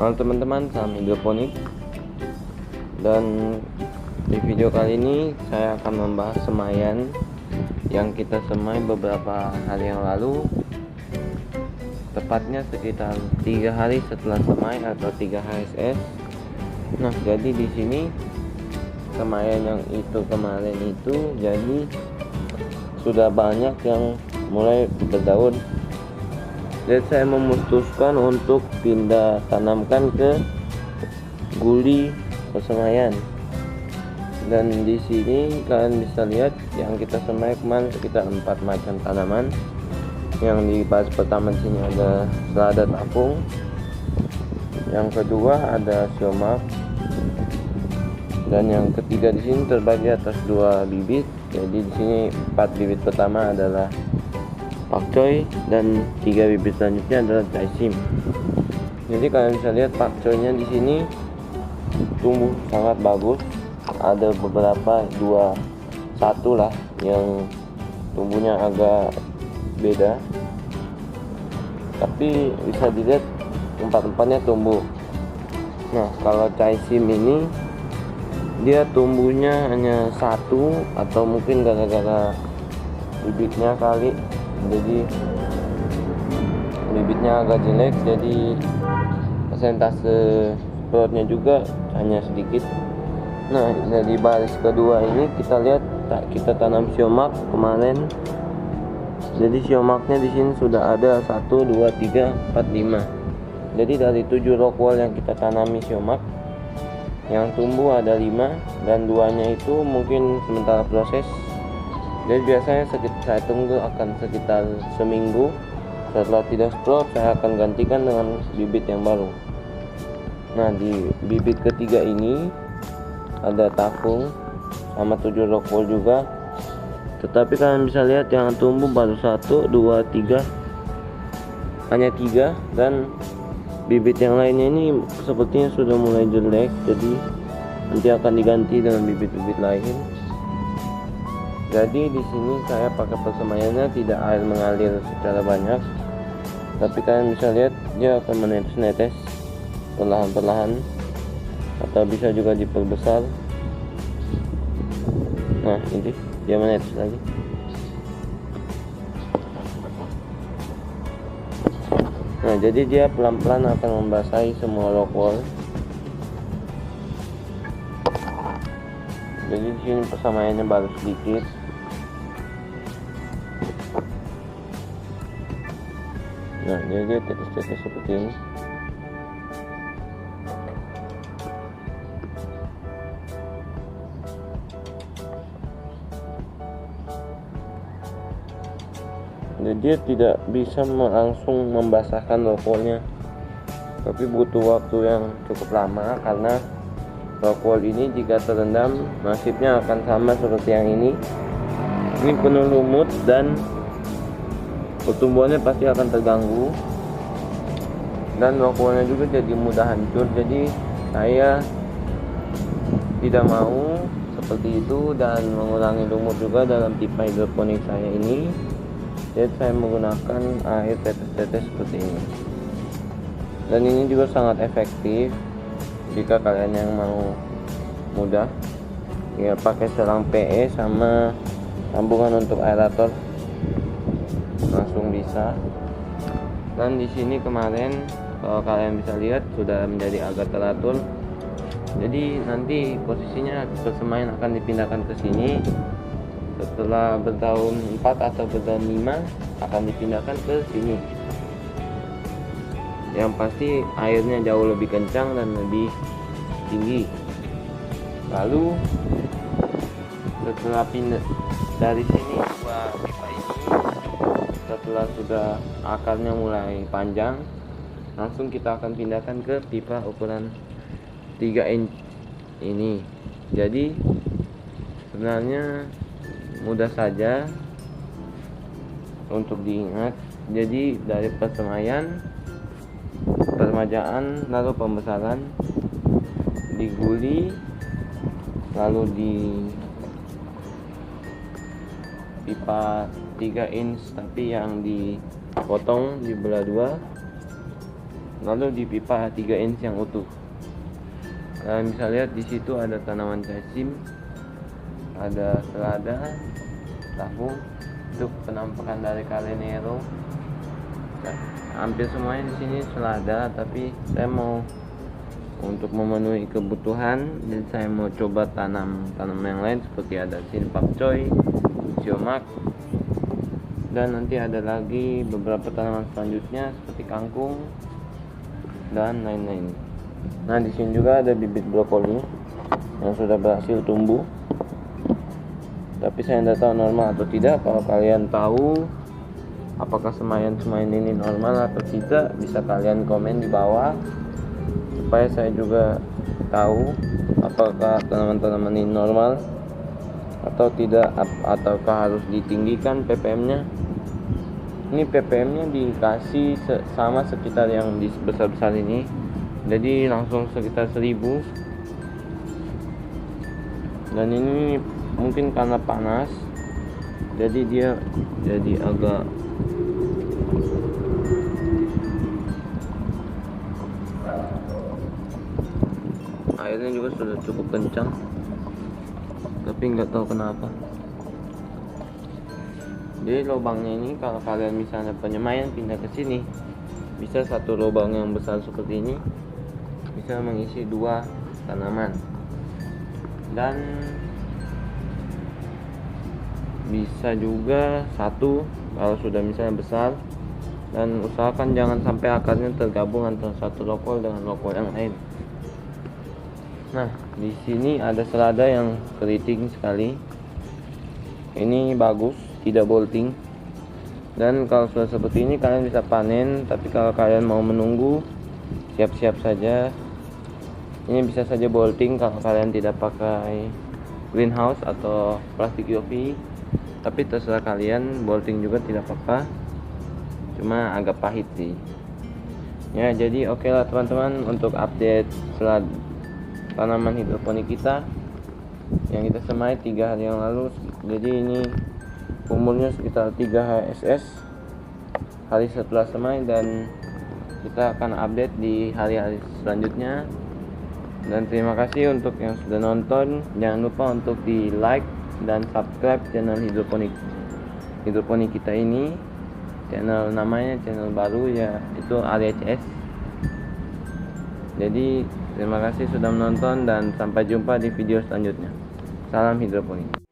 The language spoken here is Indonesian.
Halo teman-teman, salam hidroponik. Dan di video kali ini saya akan membahas semaian yang kita semai beberapa hari yang lalu, tepatnya sekitar 3 hari setelah semai atau 3 HSS. Nah, jadi di sini semaian yang itu kemarin itu jadi sudah banyak yang mulai berdaun. Jadi saya memutuskan untuk pindah tanamkan ke guli persemaian. Dan di sini kalian bisa lihat yang kita semai kemarin sekitar 4 macam tanaman. Yang di baris pertama di sini ada selada tapung. Yang kedua ada siomak. Dan yang ketiga di sini terbagi atas 2 bibit. Jadi di sini 4 bibit pertama adalah pakcoy dan 3 bibit selanjutnya adalah jaisim. Jadi kalian bisa lihat pakcoynya di sini tumbuh sangat bagus. Ada beberapa 1 lah yang tumbuhnya agak beda, tapi bisa dilihat 4-empatnya tumbuh. Nah, kalau jaisim ini dia tumbuhnya hanya 1 atau mungkin gara-gara bibitnya kali, jadi bibitnya agak jelek, jadi persentase sproutnya juga hanya sedikit. Nah, dari baris kedua ini kita lihat kita tanam siomak kemarin. Jadi siomaknya di sini sudah ada 1, 2, 3, 4, 5. Jadi dari 7 rockwall yang kita tanami siomak, yang tumbuh ada 5 dan 2-nya itu mungkin sementara proses. Jadi biasanya saya tunggu akan sekitar seminggu. Setelah tidak sprout, saya akan gantikan dengan bibit yang baru. Nah, di bibit ketiga ini ada tapung sama 7 rockwall juga. Tetapi kalian bisa lihat yang tumbuh baru 1, 2, 3, hanya 3, dan bibit yang lainnya ini sepertinya sudah mulai jelek. Jadi nanti akan diganti dengan bibit-bibit lain. Jadi di sini saya pakai persemaiannya tidak air mengalir secara banyak, tapi kalian bisa lihat dia akan menetes-netes perlahan-perlahan, atau bisa juga diperbesar. Nah, ini dia menetes lagi. Nah, jadi dia pelan-pelan akan membasahi semua rockwall. Jadi di sini persemaiannya baru sedikit. Nah, jadi dia tetes-tetes seperti ini. Jadi dia tidak bisa langsung membasahkan rockwallnya, tapi butuh waktu yang cukup lama, karena rockwall ini jika terendam nasibnya akan sama seperti yang ini. Ini penuh lumut dan pertumbuhannya pasti akan terganggu, dan rockwallnya juga jadi mudah hancur. Jadi saya tidak mau seperti itu dan mengurangi lumut juga dalam pipa hidroponik saya ini. Jadi saya menggunakan air tetes-tetes seperti ini, dan ini juga sangat efektif jika kalian yang mau mudah ya pakai selang PE sama sambungan untuk aerator, langsung bisa. Dan di sini kemarin kalau kalian bisa lihat sudah menjadi agak teratur. Jadi nanti posisinya persemaian akan dipindahkan ke sini. Setelah berdaun 4 atau berdaun 5 akan dipindahkan ke sini. Yang pasti airnya jauh lebih kencang dan lebih tinggi. Lalu setelah pindah dari sini, 2 pipa ini setelah sudah akarnya mulai panjang, langsung kita akan pindahkan ke pipa ukuran 3 inch ini. Jadi sebenarnya mudah saja untuk diingat. Jadi dari persemaian, permajaan, lalu pembesaran, diguli, lalu di pipa 3 inch tapi yang dipotong di belah 2, lalu di pipa 3 inch yang utuh. Kalian bisa lihat di situ ada tanaman casim, ada selada, tahu, untuk penampakan dari Calenero. Hampir semuanya di sini selada, tapi saya mau untuk memenuhi kebutuhan, jadi saya mau coba tanam yang lain seperti ada sin pakcoy, siomak, dan nanti ada lagi beberapa tanaman selanjutnya seperti kangkung dan lain-lain. Nah, di sini juga ada bibit brokoli yang sudah berhasil tumbuh, tapi saya tidak tahu normal atau tidak. Kalau kalian tahu apakah semaian ini normal atau tidak, bisa kalian komen di bawah supaya saya juga tahu apakah tanaman-tanaman ini normal atau tidak, ataukah harus ditinggikan ppm-nya. Ini ppm-nya dikasih sama sekitar yang di besar-besar ini, jadi langsung sekitar 1000. Dan ini mungkin karena panas, jadi dia jadi agak airnya juga sudah cukup kencang, tapi nggak tahu kenapa. Jadi lubangnya ini kalau kalian misalnya penyemaian pindah ke sini, bisa satu lubang yang besar seperti ini bisa mengisi 2 tanaman, dan bisa juga 1 kalau sudah misalnya besar. Dan usahakan jangan sampai akarnya tergabung antara satu lokol dengan lokol yang lain. Nah, di sini ada selada yang keriting sekali. Ini bagus, tidak bolting. Dan kalau sudah seperti ini kalian bisa panen, tapi kalau kalian mau menunggu, siap-siap saja. Ini bisa saja bolting kalau kalian tidak pakai greenhouse atau plastik UV. Tapi terserah kalian, bolting juga tidak apa-apa. Cuma agak pahit sih. Ya, jadi oke lah teman-teman untuk update tanaman hidroponik kita yang kita semai 3 hari yang lalu. Jadi ini umurnya sekitar 3 HSS hari setelah semai, dan kita akan update di hari-hari selanjutnya. Dan terima kasih untuk yang sudah nonton. Jangan lupa untuk di like dan subscribe channel hidroponik kita ini. Channel namanya channel baru ya, itu Area CS. Jadi terima kasih sudah menonton dan sampai jumpa di video selanjutnya. Salam hidroponik.